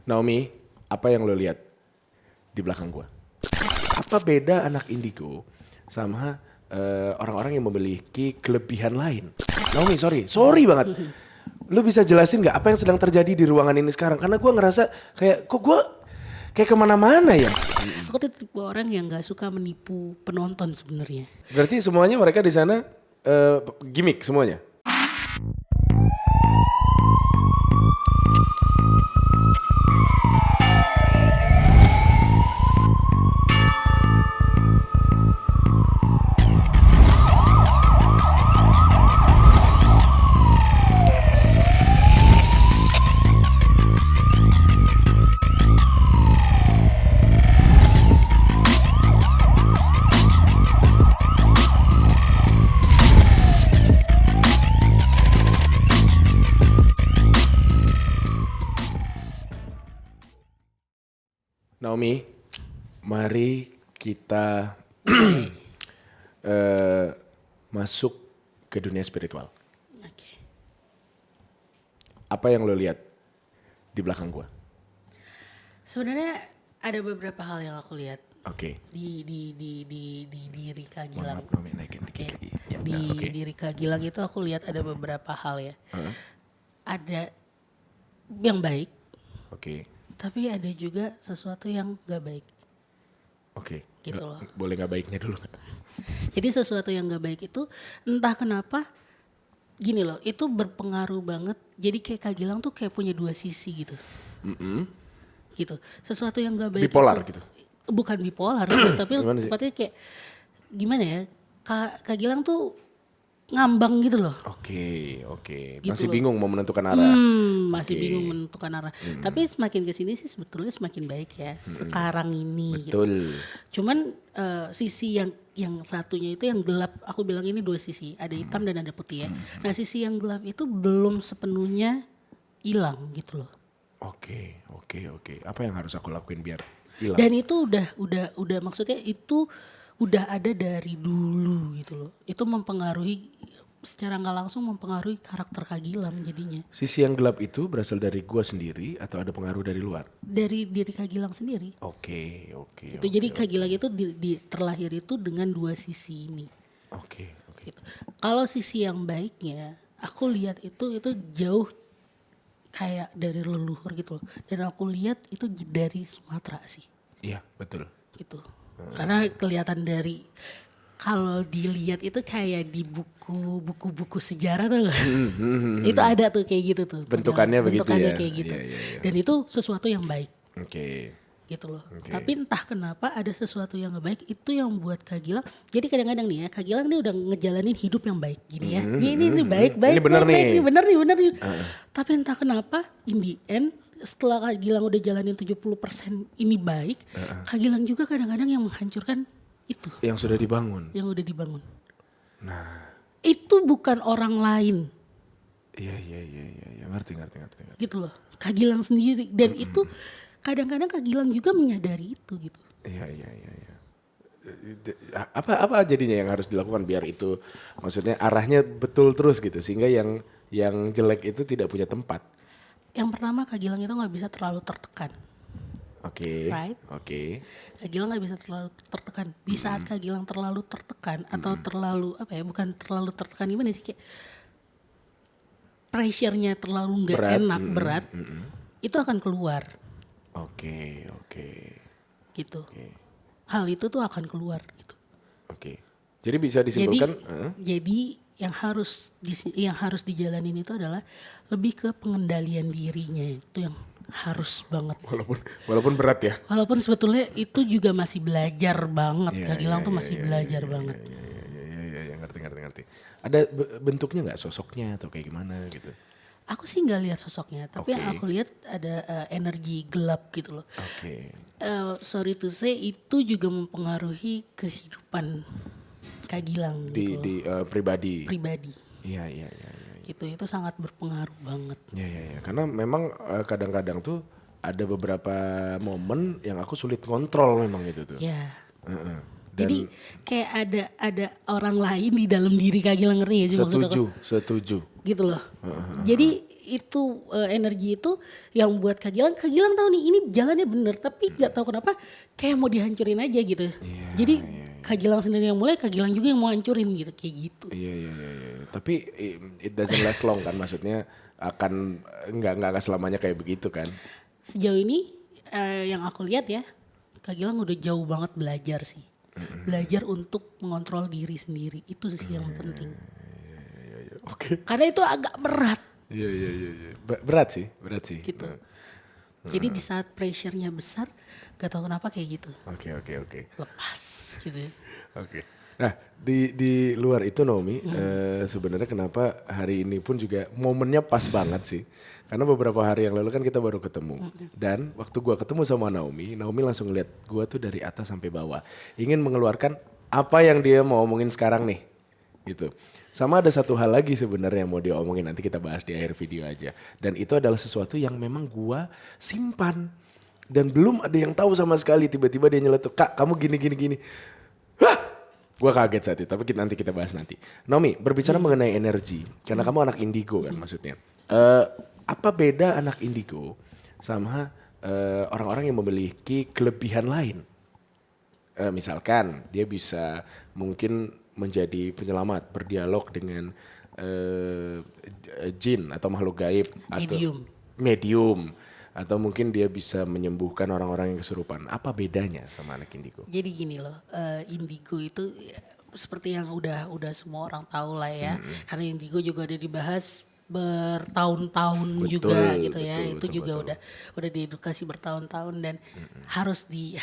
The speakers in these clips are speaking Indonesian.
Naomi, apa yang lo lihat di belakang gua? Apa beda anak indigo sama orang-orang yang memiliki kelebihan lain? Naomi, sorry banget. Lo bisa jelasin nggak apa yang sedang terjadi di ruangan ini sekarang? Karena gua ngerasa kayak kok gua kayak kemana-mana ya. Aku tuh tipe orang yang nggak suka menipu penonton sebenarnya. Berarti semuanya mereka di sana gimmick semuanya. Naomi, mari kita masuk ke dunia spiritual. Oke. Apa yang lo lihat di belakang gua? Sebenarnya ada beberapa hal yang aku lihat Oke. di diri Kak Mohon Gilang. maaf Naomi, naikin dikit lagi. Ya, Di oke. diri Kak Gilang itu aku lihat ada beberapa hal ya. Ada yang baik, Oke. tapi ada juga sesuatu yang gak baik. Oke. Gitu loh. Boleh nggak baiknya dulu nggak? Jadi sesuatu yang gak baik itu entah kenapa gini loh, itu berpengaruh banget. Jadi kayak Kak Gilang tuh kayak punya dua sisi gitu. Gitu. Sesuatu yang gak baik Bipolar itu, gitu? bukan bipolar sih, tapi Gimana sih? tepatnya kayak gimana ya, Kak Gilang tuh ngambang gitu loh. Oke. Gitu Masih loh. bingung mau menentukan arah. Masih Oke. bingung menentukan arah. Tapi semakin kesini sih sebetulnya semakin baik ya sekarang ini. Gitu. Betul. Cuman sisi yang satunya itu yang gelap, aku bilang ini dua sisi, ada hitam dan ada putih ya. Nah sisi yang gelap itu belum sepenuhnya hilang gitu loh. Oke. Apa yang harus aku lakuin biar hilang? Dan itu udah maksudnya itu udah ada dari dulu gitu loh. Itu mempengaruhi secara nggak langsung mempengaruhi karakter Kak Gilang jadinya. Sisi yang gelap itu berasal dari gua sendiri atau ada pengaruh dari luar? Dari diri Kak Gilang sendiri. Oke. Itu jadi Kak Gilang itu terlahir itu dengan dua sisi ini. Oke. Gitu. Kalau sisi yang baiknya, aku lihat itu jauh kayak dari leluhur gitu loh. Dan aku lihat itu dari Sumatera sih, Iya, betul. gitu. Karena kelihatan dari kalau dilihat itu kayak di buku-buku sejarah tuh. Itu ada tuh kayak gitu tuh. Bentukannya begitu bentukannya ya? kayak gitu. Iya. Dan itu sesuatu yang baik. Oke. Gitu loh. Tapi entah kenapa ada sesuatu yang gak baik itu yang buat Kak Gilang. Jadi kadang-kadang nih ya, Kak Gilang ini udah ngejalanin hidup yang baik gini ya. Ini baik. Ini bener nih. Ini bener nih. Tapi entah kenapa in the end setelah Kak Gilang udah jalanin 70% ini baik, Kak Gilang juga kadang-kadang yang menghancurkan itu Yang sudah dibangun. yang udah dibangun. Nah, itu bukan orang lain. Iya. Ngerti. Gitu loh. Kak Gilang sendiri dan itu kadang-kadang Kak Gilang juga menyadari itu gitu. Iya. Apa jadinya yang harus dilakukan biar itu maksudnya arahnya betul terus gitu sehingga yang jelek itu tidak punya tempat. Yang pertama Kak Gilang itu nggak bisa terlalu tertekan. Oke. Right. Oke. Kak Gilang nggak bisa terlalu tertekan. Di saat Kak Gilang terlalu tertekan atau terlalu bukan terlalu tertekan gimana sih kayak pressure-nya terlalu nggak enak berat, itu akan keluar. Oke. Gitu. Hal itu tuh akan keluar gitu. Oke. Jadi bisa disimpulkan. Jadi yang harus dijalanin itu adalah lebih ke pengendalian dirinya, itu yang harus banget. Walaupun berat ya. Walaupun sebetulnya itu juga masih belajar banget. Kak Gilang tuh masih belajar banget. Iya, ngerti. Ada bentuknya nggak sosoknya atau kayak gimana gitu? Aku sih nggak lihat sosoknya, tapi yang aku lihat ada energi gelap gitu loh. Oke. Sorry to say itu juga mempengaruhi kehidupan Kak Gilang gitu Di pribadi. Iya. gitu. Itu sangat berpengaruh banget. Iya. Karena memang kadang-kadang tuh ada beberapa momen yang aku sulit kontrol memang itu tuh. Ya. Dan Jadi kayak ada orang lain di dalam diri Kak Gilang, ngerti gak sih maksud aku? setuju. Gitu loh. Jadi energi itu yang buat Kak Gilang tahu nih ini jalannya bener, tapi nggak tahu kenapa kayak mau dihancurin aja gitu. Jadi Kak Gilang sendiri yang mulai, Kak Gilang juga yang mau hancurin gitu, kayak gitu. Iya. Tapi it doesn't last long kan, maksudnya akan nggak selamanya kayak begitu kan. Sejauh ini yang aku lihat ya, Kak Gilang udah jauh banget belajar sih. Belajar untuk mengontrol diri sendiri, itu sih yang penting. Oke. Karena itu agak berat Iya. Berat sih. gitu. Jadi di saat pressure-nya besar, gak tahu kenapa kayak gitu. Oke. Lepas gitu. Oke. Nah, di luar itu Naomi, sebenarnya kenapa hari ini pun juga momennya pas banget sih. Karena beberapa hari yang lalu kan kita baru ketemu. Dan waktu gua ketemu sama Naomi langsung lihat gua tuh dari atas sampai bawah. Ingin mengeluarkan apa yang dia mau omongin sekarang nih. Gitu. Sama ada satu hal lagi sebenarnya yang mau dia omongin, nanti kita bahas di akhir video aja. Dan itu adalah sesuatu yang memang gua simpan. Dan belum ada yang tahu sama sekali, tiba-tiba dia nyeletuk, "Kak, kamu gini." Hah! Gue kaget saat itu, tapi nanti kita bahas nanti. Naomi, berbicara mengenai energi, karena kamu anak indigo kan maksudnya. Apa beda anak indigo sama orang-orang yang memiliki kelebihan lain? Misalkan dia bisa mungkin menjadi penyelamat, berdialog dengan jin atau makhluk gaib. Medium. Atau mungkin dia bisa menyembuhkan orang-orang yang kesurupan. Apa bedanya sama anak indigo? Jadi gini loh, indigo itu ya, seperti yang udah semua orang tahu lah ya. Karena indigo juga udah dibahas bertahun-tahun juga gitu ya. Itu juga udah diedukasi bertahun-tahun dan harus di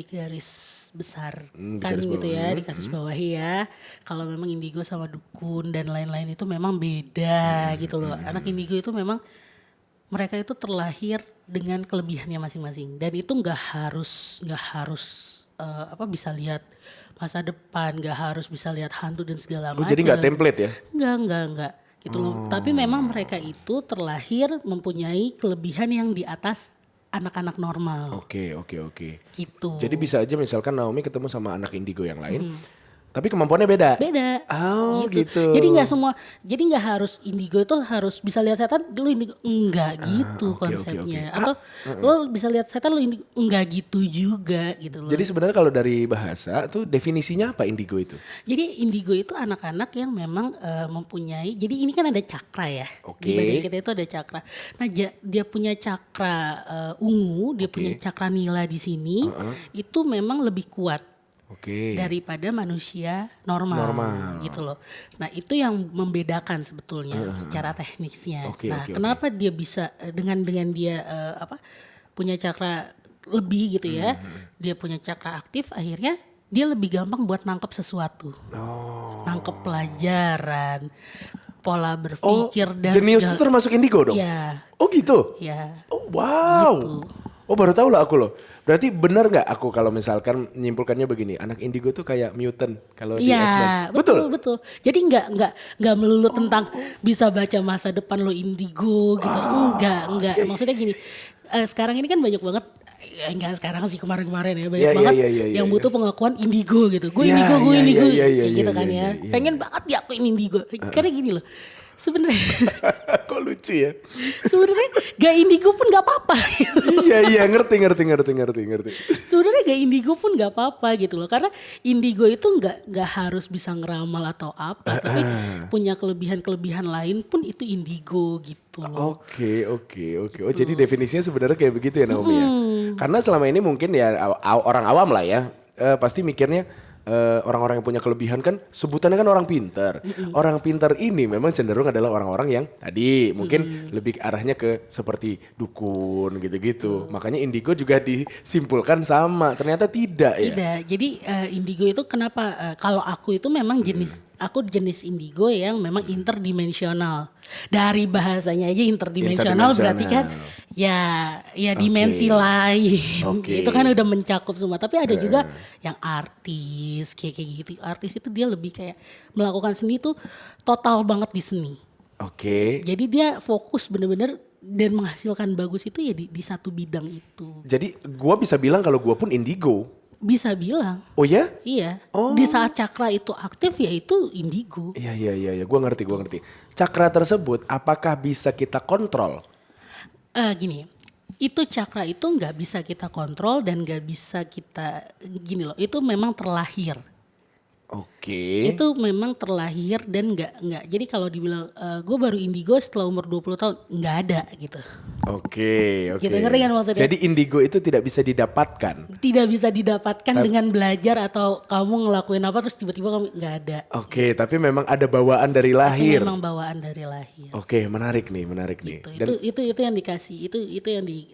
garis besar kan gitu ya, di garis bawahi ya. Kalau memang indigo sama dukun dan lain-lain itu memang beda gitu loh. Anak indigo itu memang mereka itu terlahir dengan kelebihannya masing-masing dan itu nggak harus bisa lihat masa depan, nggak harus bisa lihat hantu dan segala macam. Jadi nggak template ya? Nggak gitu loh. Tapi memang mereka itu terlahir mempunyai kelebihan yang di atas anak-anak normal. Oke. Gitu. Jadi bisa aja misalkan Naomi ketemu sama anak indigo yang lain, tapi kemampuannya beda. Oh gitu. Jadi nggak harus indigo itu harus bisa lihat setan lu indigo, enggak gitu konsepnya. Okay. Atau lo bisa lihat setan lu indigo, enggak gitu juga gitu loh. Jadi sebenarnya kalau dari bahasa tuh definisinya apa indigo itu? Jadi indigo itu anak-anak yang memang mempunyai, jadi ini kan ada cakra ya. Di badan kita itu ada cakra. Nah dia punya cakra ungu, dia punya cakra nila di sini, itu memang lebih kuat. Daripada manusia normal. Gitu loh. Nah itu yang membedakan sebetulnya secara teknisnya. Kenapa dia bisa dengan dia punya cakra lebih gitu ya, dia punya cakra aktif, akhirnya dia lebih gampang buat nangkep sesuatu, nangkep pelajaran, pola berpikir dan jenius itu termasuk indigo dong? Ya. Oh gitu? Ya. Oh wow. Gitu. Oh baru tahu lah aku loh. Berarti benar nggak aku kalau misalkan menyimpulkannya begini, anak indigo tuh kayak mutant kalau di X-Men. Betul. Jadi nggak melulu tentang bisa baca masa depan lo indigo gitu. Enggak. Maksudnya gini, sekarang ini kan banyak banget, enggak sekarang sih, kemarin-kemarin ya banyak banget yang butuh pengakuan indigo gitu. Gue indigo gitu kan ya. Pengen banget diakuin indigo. Karena gini loh. Sebenarnya kok lucu ya? Sebenarnya gak indigo pun gak apa-apa gitu. Iya ngerti. Sebenarnya gak indigo pun gak apa-apa gitu loh. Karena indigo itu gak harus bisa ngeramal atau apa, tapi punya kelebihan-kelebihan lain pun itu indigo gitu loh. Oke. Oh jadi definisinya sebenarnya kayak begitu ya Naomi ya? Karena selama ini mungkin ya orang awam lah ya, pasti mikirnya orang-orang yang punya kelebihan kan sebutannya kan orang pintar. Orang pintar ini memang cenderung adalah orang-orang yang tadi mungkin lebih arahnya ke seperti dukun gitu-gitu. Makanya indigo juga disimpulkan sama, ternyata tidak ya. Tidak. Jadi indigo itu kenapa kalau aku itu memang jenis indigo yang memang interdimensional. Dari bahasanya aja interdimensional berarti kan ya dimensi lain. Itu kan udah mencakup semua. Tapi ada juga yang artis kayak gitu. Artis itu dia lebih kayak melakukan seni itu total banget di seni. Jadi dia fokus bener-bener dan menghasilkan bagus itu ya di satu bidang itu. Jadi gua bisa bilang kalau gua pun indigo. Bisa bilang. Oh ya? Iya. Oh. Di saat cakra itu aktif ya itu indigo. Iya. Gue ngerti. Cakra tersebut apakah bisa kita kontrol? Gini, itu cakra itu nggak bisa kita kontrol dan nggak bisa kita gini loh. Itu memang terlahir. Oke. Itu memang terlahir dan nggak. Jadi kalau dibilang gue baru indigo setelah umur 20 tahun nggak ada gitu. Oke. Gitu, ngerti kan maksudnya? Jadi indigo itu tidak bisa didapatkan. Tidak bisa didapatkan dengan belajar atau kamu ngelakuin apa terus tiba-tiba kamu nggak ada. Oke, tapi memang ada bawaan dari lahir. Itu memang bawaan dari lahir. Oke, menarik nih. Gitu. Dan Itu yang dikasih, itu yang di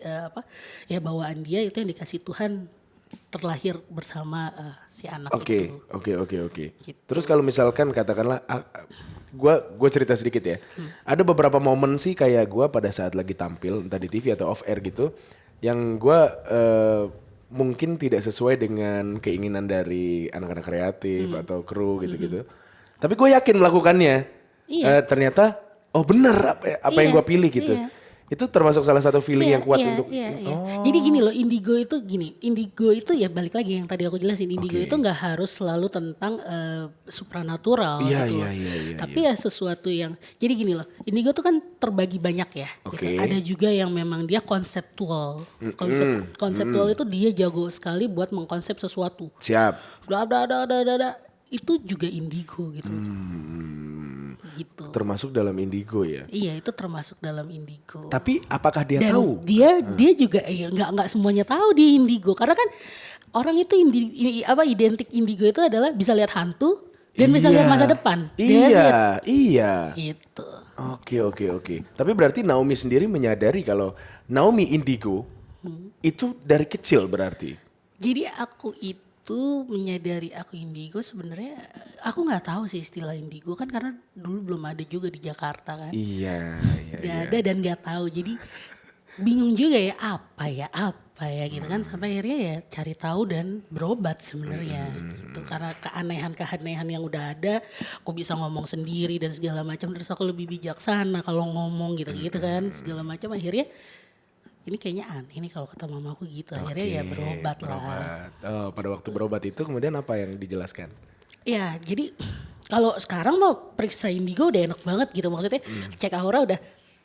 ya bawaan dia itu yang dikasih Tuhan terlahir bersama si anak itu. Oke. Gitu. Terus kalau misalkan katakanlah, gue cerita sedikit ya. Ada beberapa momen sih kayak gue pada saat lagi tampil entah di TV atau off air gitu, yang gue mungkin tidak sesuai dengan keinginan dari anak-anak kreatif atau kru gitu-gitu. Tapi gue yakin melakukannya. Iya. Ternyata, oh benar apa yang gue pilih gitu. Iya. Itu termasuk salah satu feeling yang kuat untuk. Iya. Jadi gini loh, indigo itu ya balik lagi yang tadi aku jelasin, indigo itu nggak harus selalu tentang supranatural Iya, gitu. iya. Tapi ya sesuatu yang, jadi gini loh, indigo tuh kan terbagi banyak ya. Gitu. Oke. Ada juga yang memang dia konseptual. Konseptual itu dia jago sekali buat mengkonsep sesuatu. Siap. Itu juga indigo gitu. Gitu. Termasuk dalam indigo ya. Iya, itu termasuk dalam indigo. Tapi apakah dia Dan tahu? dia juga nggak semuanya tahu dia indigo, karena kan orang itu identik indigo itu adalah bisa lihat hantu dan bisa lihat masa depan. Iya. Gitu. Oke. Tapi berarti Naomi sendiri menyadari kalau Naomi indigo itu dari kecil berarti. Jadi aku itu menyadari aku indigo sebenarnya aku nggak tahu sih istilah indigo kan karena dulu belum ada juga di Jakarta kan. Iya. Gak ada dan nggak tahu, jadi bingung juga ya apa ya gitu kan, sampai akhirnya ya cari tahu dan berobat sebenarnya gitu, karena keanehan yang udah ada aku bisa ngomong sendiri dan segala macam, terus aku lebih bijaksana kalau ngomong gitu kan segala macam, akhirnya ini kayaknya aneh nih kalau kata mamaku gitu, akhirnya ya berobat lah. Oh, pada waktu berobat itu kemudian apa yang dijelaskan? Ya jadi kalau sekarang mau periksa indigo udah enak banget gitu, maksudnya cek aura udah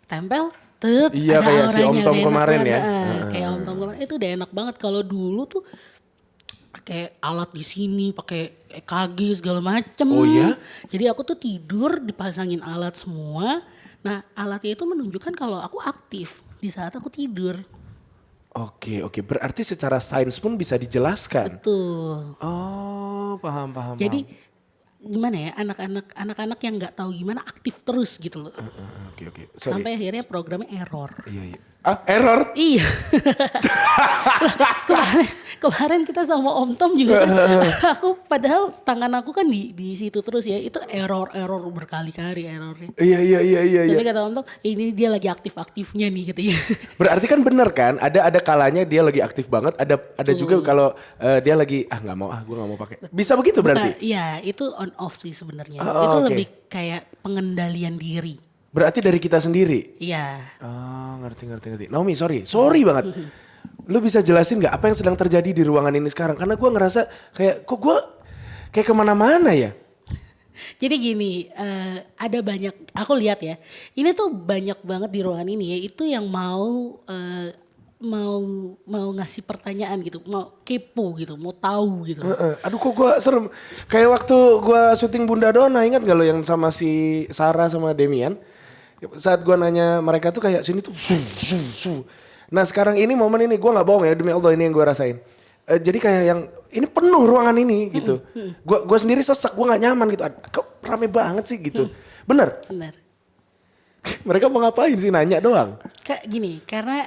tempel. Iya, ada kayak si Om auranya, Tom udah kemarin enak ya. banget. Kayak Om Tom kemarin itu udah enak banget. Kalau dulu tuh pakai alat di sini, pakai EKG segala macem. Oh ya? Jadi aku tuh tidur dipasangin alat semua. Nah alatnya itu menunjukkan kalau aku aktif di saat aku tidur. Oke. Berarti secara sains pun bisa dijelaskan. Betul. Oh, paham. Jadi gimana ya, anak-anak yang nggak tahu gimana aktif terus gitu loh. Oke. Sorry. Sampai akhirnya programnya error. Iya. Error? Iya. kemarin kita sama Om Tom juga kan, aku padahal tangan aku kan di situ terus ya, itu error berkali-kali errornya. Iya. Sampai kata Om Tom, ini dia lagi aktif-aktifnya nih katanya. Berarti kan bener kan, ada kalanya dia lagi aktif banget, ada juga kalau dia lagi gue nggak mau pakai. Bisa begitu berarti? Iya, itu on off sih sebenarnya. Oh, itu oke. lebih kayak pengendalian diri. Berarti dari kita sendiri? Iya. Oh, ngerti. Naomi, sorry banget. Lu bisa jelasin nggak apa yang sedang terjadi di ruangan ini sekarang? Karena gue ngerasa kayak gue kayak kemana-mana ya. Jadi gini, ada banyak, aku lihat ya, ini tuh banyak banget di ruangan ini ya, itu yang mau ngasih pertanyaan gitu, mau kepo gitu, mau tahu gitu. Aduh kok gue serem. Kayak waktu gue syuting Bunda Dona, ingat gak lo yang sama si Sarah sama Demian? Saat gue nanya mereka tuh kayak sini tuh. Nah sekarang ini momen ini gue gak bohong ya, demi Allah ini yang gue rasain. Jadi kayak yang ini penuh ruangan ini gitu. Gue sendiri sesak, gue gak nyaman gitu. Kok rame banget sih gitu. Bener? Benar. Mereka mau ngapain sih, nanya doang? Kayak gini, karena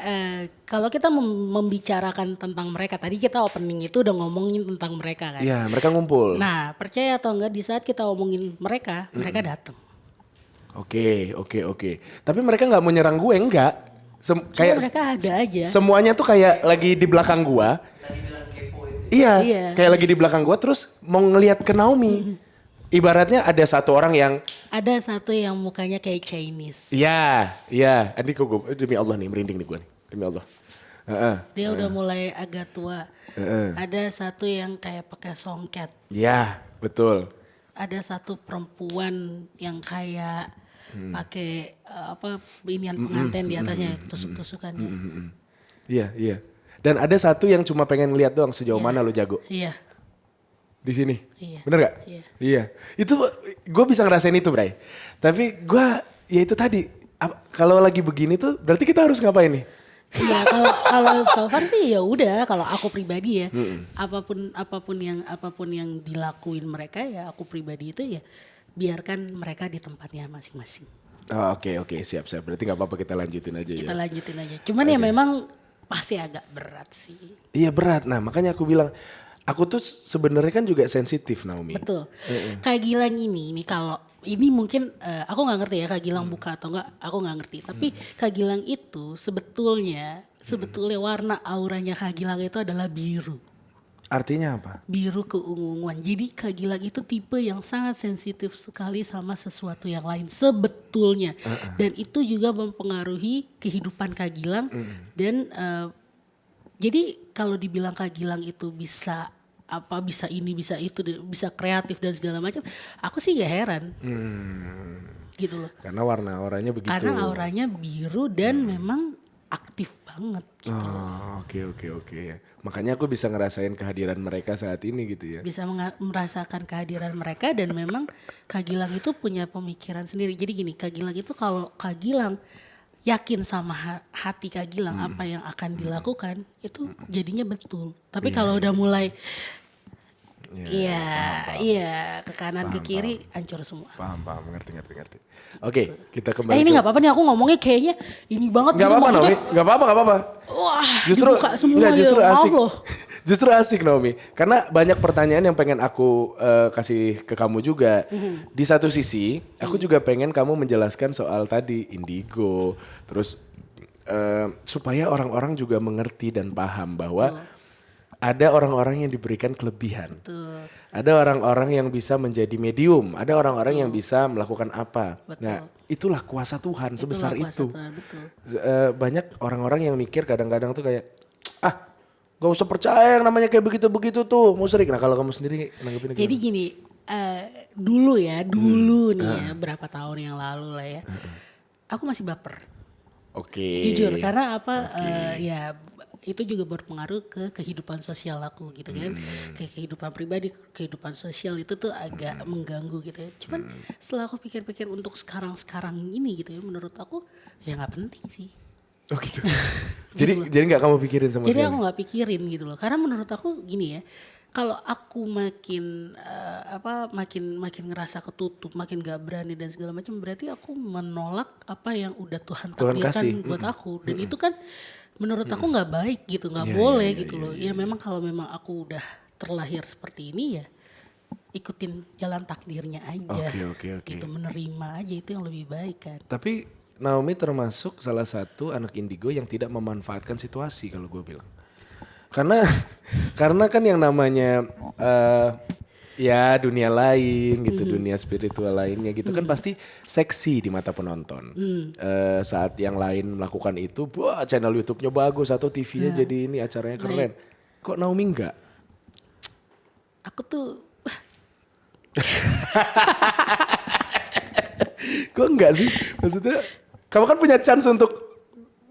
kalau kita membicarakan tentang mereka, tadi kita opening itu udah ngomongin tentang mereka kan. Iya, mereka ngumpul. Nah, percaya atau enggak di saat kita omongin mereka, mereka datang. Oke. Tapi mereka nggak mau nyerang gue, enggak. Kayak mereka ada aja. Semuanya tuh kayak lagi di belakang gue. Iya, kayak lagi di belakang gue terus mau ngelihat ke Naomi. Ibaratnya ada satu orang yang. Ada satu yang mukanya kayak Chinese. Iya. Andi kok gue, demi Allah nih merinding nih gue nih, demi Allah. Heeh. Dia udah mulai agak tua. Ada satu yang kayak pakai songket. Ya, betul. Ada satu perempuan yang kayak pakai apa inian pengantin di atasnya tusuk-tusukannya. Iya, iya. Dan ada satu yang cuma pengen lihat doang sejauh mana lo jago. Iya. Di sini. Iya. Bener gak? Iya. Iya. Itu gue bisa ngerasain itu, Bray. Tapi gue ya itu tadi. Kalau lagi begini tuh berarti kita harus ngapain nih? Iya, kalau so far sih ya udah, kalau aku pribadi ya, apapun yang dilakuin mereka ya, aku pribadi itu ya biarkan mereka di tempatnya masing-masing. Oh, oke, siap. Berarti nggak apa-apa kita lanjutin aja Kita ya. lanjutin aja. Cuman ya memang pasti agak berat sih. Iya berat. Nah makanya aku bilang, aku tuh sebenarnya kan juga sensitif, Naomi. Betul. Kayak Gilang ini kalau ini mungkin aku nggak ngerti ya Kak Gilang buka atau enggak, aku nggak ngerti. Tapi Kak Gilang itu sebetulnya warna auranya Kak Gilang itu adalah biru. Artinya apa? Biru keunguan. Jadi Kak Gilang itu tipe yang sangat sensitif sekali sama sesuatu yang lain sebetulnya. Dan itu juga mempengaruhi kehidupan Kak Gilang. Dan jadi kalau dibilang Kak Gilang itu bisa ini bisa itu bisa kreatif dan segala macam, aku sih gak heran. Gitu loh. Karena warna auranya begitu. Karena auranya biru dan memang aktif banget gitu. Oh, oke. Makanya aku bisa ngerasain kehadiran mereka saat ini gitu ya. Bisa merasakan kehadiran mereka dan memang Kak Gilang itu punya pemikiran sendiri. Jadi gini, Kak Gilang itu kalau Kak Gilang yakin sama hati Kak Gilang apa yang akan dilakukan itu jadinya betul. Tapi kalau udah mulai iya ke kanan ke kiri hancur semua. Paham, ngerti. Oke, kita kembali. Ini nggak apa-apa nih, aku ngomongnya kayaknya ini banget. Nggak apa-apa Naomi, nggak apa-apa. Wah, Justru dibuka semua enggak, justru ya, asik. maaf loh. Justru asik Naomi, karena banyak pertanyaan yang pengen aku kasih ke kamu juga. Di satu sisi, aku juga pengen kamu menjelaskan soal tadi indigo, terus supaya orang-orang juga mengerti dan paham bahwa ada orang-orang yang diberikan kelebihan. Betul. Ada orang-orang yang bisa menjadi medium, ada orang-orang yang bisa melakukan apa. Betul. Nah, itulah kuasa Tuhan sebesar Itulah kuasa itu. Tuhan, betul. Banyak orang-orang yang mikir kadang-kadang tuh kayak, gak usah percaya yang namanya kayak begitu-begitu tuh, musyrik. Nah kalau kamu sendiri nanggepin Jadi gini, dulu nih ya, berapa tahun yang lalu lah ya, aku masih baper. Oke. Jujur, karena ya itu juga berpengaruh ke kehidupan sosial aku gitu kan. Ke kehidupan pribadi, kehidupan sosial itu tuh agak mengganggu gitu ya. Cuman setelah aku pikir-pikir untuk sekarang ini gitu ya, menurut aku ya gak penting sih. Oh gitu. jadi gak kamu pikirin sama Jadi sekali? aku gak pikirin gitu loh. Karena menurut aku gini ya, kalau aku makin makin ngerasa ketutup, makin gak berani dan segala macam, berarti aku menolak apa yang udah Tuhan takdirkan kasih. buat aku. Dan itu kan menurut aku nggak baik gitu, nggak boleh gitu loh. Ya memang kalau memang aku udah terlahir seperti ini ya ikutin jalan takdirnya aja. Oke. Gitu, menerima aja, itu yang lebih baik kan. Tapi Naomi termasuk salah satu anak indigo yang tidak memanfaatkan situasi kalau gue bilang. Karena kan yang namanya ya dunia lain gitu, dunia spiritual lainnya gitu kan pasti seksi di mata penonton. Saat yang lain melakukan itu, wah channel YouTube-nya bagus atau TV-nya jadi ini acaranya keren. Kok Naomi enggak? Aku tuh Kok enggak sih? Maksudnya kamu kan punya chance untuk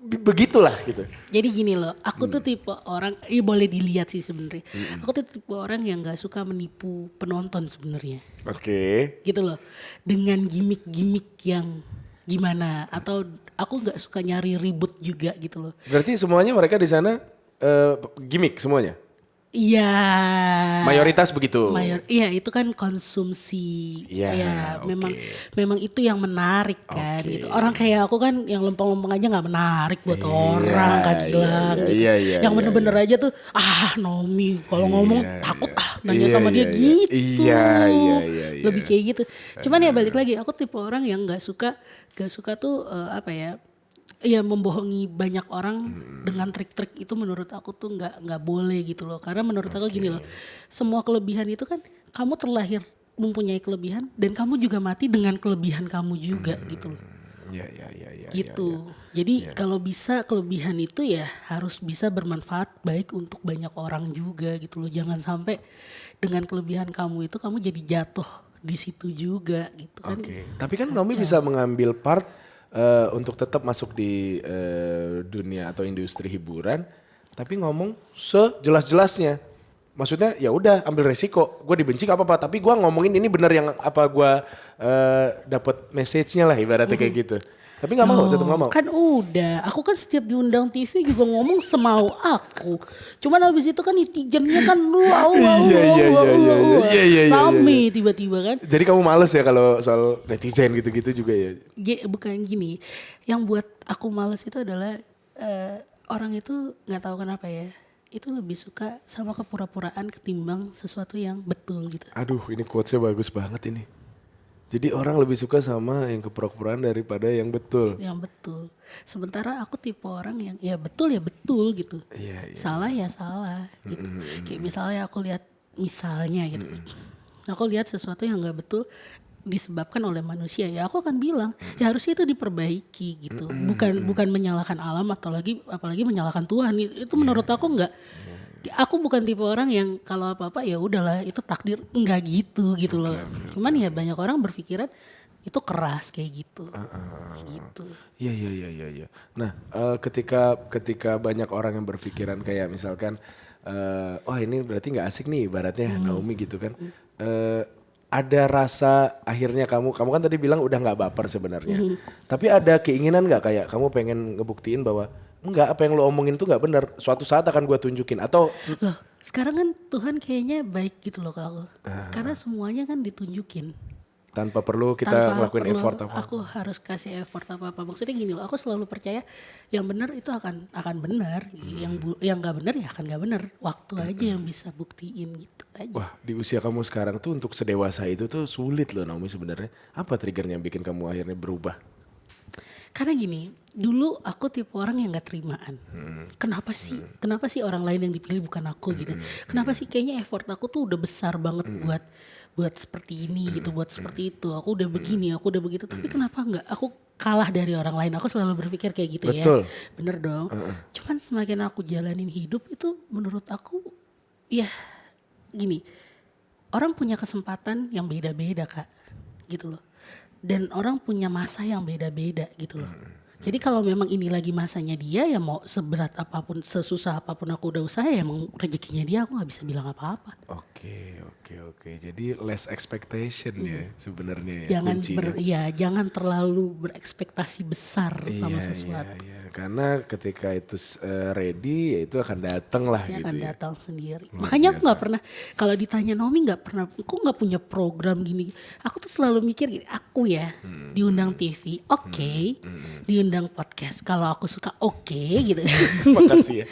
begitulah gitu. jadi gini loh, aku tuh tipe orang, boleh dilihat sih sebenarnya. Aku tuh tipe orang yang nggak suka menipu penonton sebenarnya. Oke. Gitu loh, dengan gimmick-gimmick yang gimana, atau aku nggak suka nyari ribut juga gitu loh. Berarti semuanya mereka di sana gimmick semuanya? Iya. Mayoritas begitu. Iya itu kan konsumsi. Iya, Ya, oke. memang itu yang menarik kan Oke. gitu. Orang kayak aku kan yang lempeng-lempeng aja nggak menarik buat orang Kak Gilang gitu. iya, yang bener-bener aja tuh Nomi kalau ngomong takut nanya sama dia gitu. Iya. Lebih kayak gitu. Cuman ya balik lagi, aku tipe orang yang nggak suka tuh ya membohongi banyak orang dengan trik-trik itu, menurut aku tuh nggak boleh gitu loh. Karena menurut aku gini loh, semua kelebihan itu kan kamu terlahir mempunyai kelebihan dan kamu juga mati dengan kelebihan kamu juga gitu loh. Iya, iya, iya, iya. gitu. Jadi kalau bisa kelebihan itu ya harus bisa bermanfaat baik untuk banyak orang juga gitu loh. Jangan sampai dengan kelebihan kamu itu kamu jadi jatuh di situ juga gitu kan. Oke. Tapi kan Naomi bisa mengambil part untuk tetap masuk di dunia atau industri hiburan, tapi ngomong sejelas-jelasnya. Maksudnya ya udah ambil resiko. Gue dibenci gak apa-apa, tapi gue ngomongin ini benar yang apa gue dapat message-nya lah ibaratnya kayak gitu. Tapi nggak mau, tetap nggak mau. Kan udah, aku kan setiap diundang TV juga ngomong semau aku. Cuman habis itu kan netizennya kan rame tiba-tiba kan. Jadi kamu males ya kalau soal netizen gitu-gitu juga ya? Bukan gini, yang buat aku males itu adalah orang itu nggak tahu kenapa ya, itu lebih suka sama kepura-puraan ketimbang sesuatu yang betul gitu. Aduh, ini quotes-nya bagus banget ini. Jadi orang lebih suka sama yang kepura-puraan daripada yang betul. Yang betul. Sementara aku tipe orang yang ya betul gitu. Iya, iya. Salah ya salah gitu. Kayak misalnya aku lihat gitu. Aku lihat sesuatu yang nggak betul disebabkan oleh manusia, ya aku akan bilang ya harusnya itu diperbaiki gitu. Bukan menyalahkan alam atau apalagi menyalahkan Tuhan. Itu menurut aku nggak. Aku bukan tipe orang yang kalau apa-apa ya udahlah itu takdir, enggak gitu loh. Cuman ya banyak orang berpikiran itu keras kayak gitu. Gitu. Iya. Nah, ketika banyak orang yang berpikiran kayak misalkan, wah ini berarti nggak asik nih ibaratnya Naomi gitu kan. Ada rasa akhirnya kamu kan tadi bilang udah nggak baper sebenarnya. Tapi ada keinginan nggak kayak kamu pengen ngebuktiin bahwa enggak, apa yang lo omongin tuh nggak benar. Suatu saat akan gue tunjukin atau loh sekarang kan Tuhan kayaknya baik gitu loh ke aku. Karena semuanya kan ditunjukin. tanpa perlu kita Tanpa ngelakuin perlu effort apa. aku harus kasih effort apa-apa. Maksudnya gini loh, aku selalu percaya yang benar itu akan benar. Yang nggak benar ya akan nggak benar. Waktu aja yang bisa buktiin gitu aja. Wah, di usia kamu sekarang tuh untuk sedewasa itu tuh sulit loh Naomi sebenarnya. Apa triggernya yang bikin kamu akhirnya berubah? Karena gini, dulu aku tipe orang yang gak terimaan. Kenapa sih orang lain yang dipilih bukan aku gitu. Kenapa sih kayaknya effort aku tuh udah besar banget buat seperti ini gitu, buat seperti itu. Aku udah begini, aku udah begitu. Tapi kenapa enggak aku kalah dari orang lain? Aku selalu berpikir kayak gitu. Betul. Ya. Bener dong. Cuman semakin aku jalanin hidup itu menurut aku ya gini. Orang punya kesempatan yang beda-beda Kak. Gitu loh. Dan orang punya masa yang beda-beda gitu loh. Jadi kalau memang ini lagi masanya dia ya mau seberat apapun, sesusah apapun aku udah usaha ya emang rezekinya dia, aku gak bisa bilang apa-apa. Oke. Jadi less expectation ya sebenarnya ya kuncinya. Jangan terlalu berekspektasi besar sama sesuatu. Iya. Karena ketika itu ready ya itu akan datang lah Dia gitu akan ya. datang sendiri. Makanya aku gak pernah, kalau ditanya Naomi aku gak punya program gini. Aku tuh selalu mikir gini, aku ya diundang TV, oke. Diundang podcast, kalau aku suka oke gitu. Makasih ya.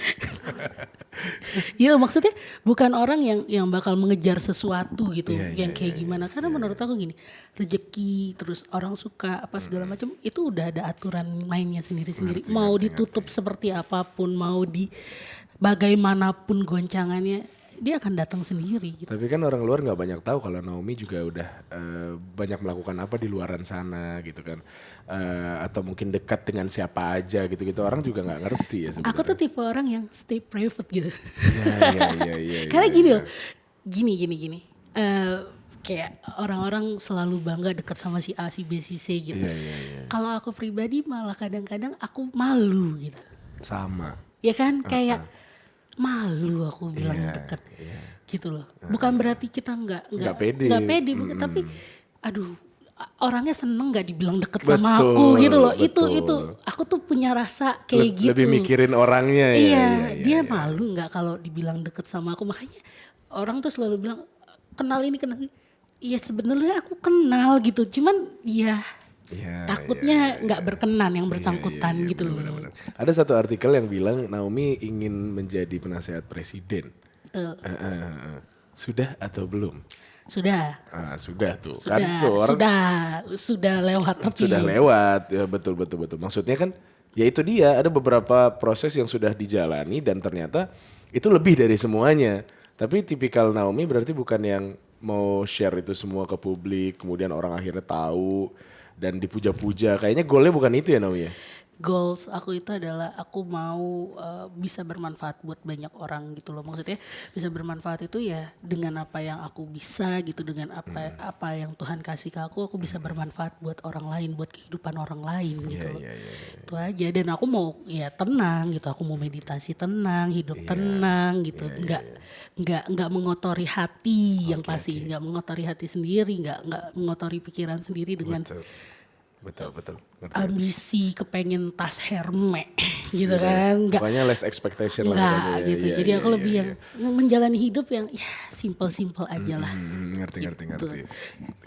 Iya maksudnya bukan orang yang bakal mengejar sesuatu gitu, Iya, yang kayak gimana. Karena menurut aku gini, rezeki terus orang suka apa segala macam itu udah ada aturan mainnya sendiri-sendiri. Mau ditutup seperti apapun, mau di bagaimanapun goncangannya, dia akan datang sendiri. Gitu. Tapi kan orang luar nggak banyak tahu kalau Naomi juga udah banyak melakukan apa di luaran sana gitu kan. Atau mungkin dekat dengan siapa aja gitu-gitu. Orang juga nggak ngerti ya sebenarnya. Aku tuh tipe orang yang stay private gitu. Iya. Karena gini loh, gini. Kayak orang-orang selalu bangga dekat sama si A, si B, si C gitu. Iya. Kalau aku pribadi malah kadang-kadang aku malu gitu. Sama. Ya kan kayak malu aku bilang deket gitu loh. Bukan berarti kita nggak pede bukan, tapi aduh orangnya seneng nggak dibilang deket sama aku gitu loh. Betul. Itu aku tuh punya rasa kayak gitu. Lebih mikirin orangnya ya. Iya, dia malu nggak kalau dibilang deket sama aku. Makanya orang tuh selalu bilang kenal ini. Iya sebenarnya aku kenal gitu. Cuman takutnya nggak berkenan yang bersangkutan gitu loh. Benar. Ada satu artikel yang bilang Naomi ingin menjadi penasehat presiden. Tuh. Sudah atau belum? Sudah. Sudah tuh. Sudah, Kan tuh orang sudah lewat tapi. sudah lewat. Ya, betul. Maksudnya kan ya itu dia, ada beberapa proses yang sudah dijalani dan ternyata itu lebih dari semuanya. Tapi tipikal Naomi berarti bukan yang mau share itu semua ke publik, kemudian orang akhirnya tahu. dan dipuja-puja. Kayaknya goalnya bukan itu ya Naomi ya? Goals aku itu adalah aku mau bisa bermanfaat buat banyak orang gitu loh. Maksudnya bisa bermanfaat itu ya dengan apa yang aku bisa gitu, dengan apa yang Tuhan kasih ke aku bisa bermanfaat buat orang lain, buat kehidupan orang lain gitu loh. Itu aja. Dan aku mau ya tenang gitu, aku mau meditasi tenang, hidup tenang gitu. Nggak mengotori hati yang pasti, nggak mengotori hati sendiri, nggak mengotori pikiran sendiri dengan Betul. ambisi kepengen tas Hermes gitu kan, Pokoknya less expectation lah nggak pokoknya. gitu. Iya, Jadi iya, aku iya, lebih iya. yang menjalani hidup yang ya simple aja lah. Ngerti.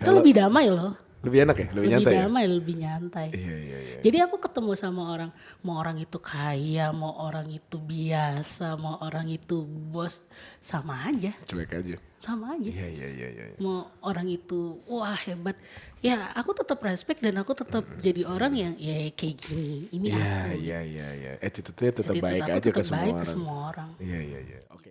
Itu lebih damai loh. Lebih enak ya? Lebih nyantai ya? Damai, lebih nyantai. Iya. Jadi aku ketemu sama orang, mau orang itu kaya, mau orang itu biasa, mau orang itu bos, sama aja. Cuek aja. Sama aja. Iya. Mau orang itu wah hebat, ya aku tetap respect dan aku tetap jadi orang yang ya kayak gini. Ini aku. Iya. Attitude-nya tetap Attitude baik aku aja tetap ke semua baik orang. ke semua orang. Iya. Oke.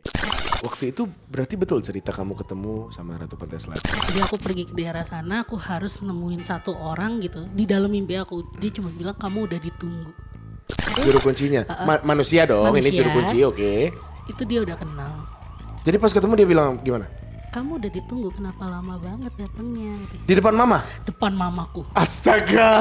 Waktu itu berarti betul cerita kamu ketemu sama Ratu Pantai Selatan. Jadi aku pergi ke daerah sana, aku harus nemuin satu orang gitu di dalam mimpi aku. Dia cuma bilang kamu udah ditunggu. Juru kuncinya? Manusia dong, ini Manusia. juru kunci, oke. Itu dia udah kenal. Jadi pas ketemu dia bilang gimana? Kamu udah ditunggu, kenapa lama banget datangnya? Di depan mama? Depan mamaku. Astaga.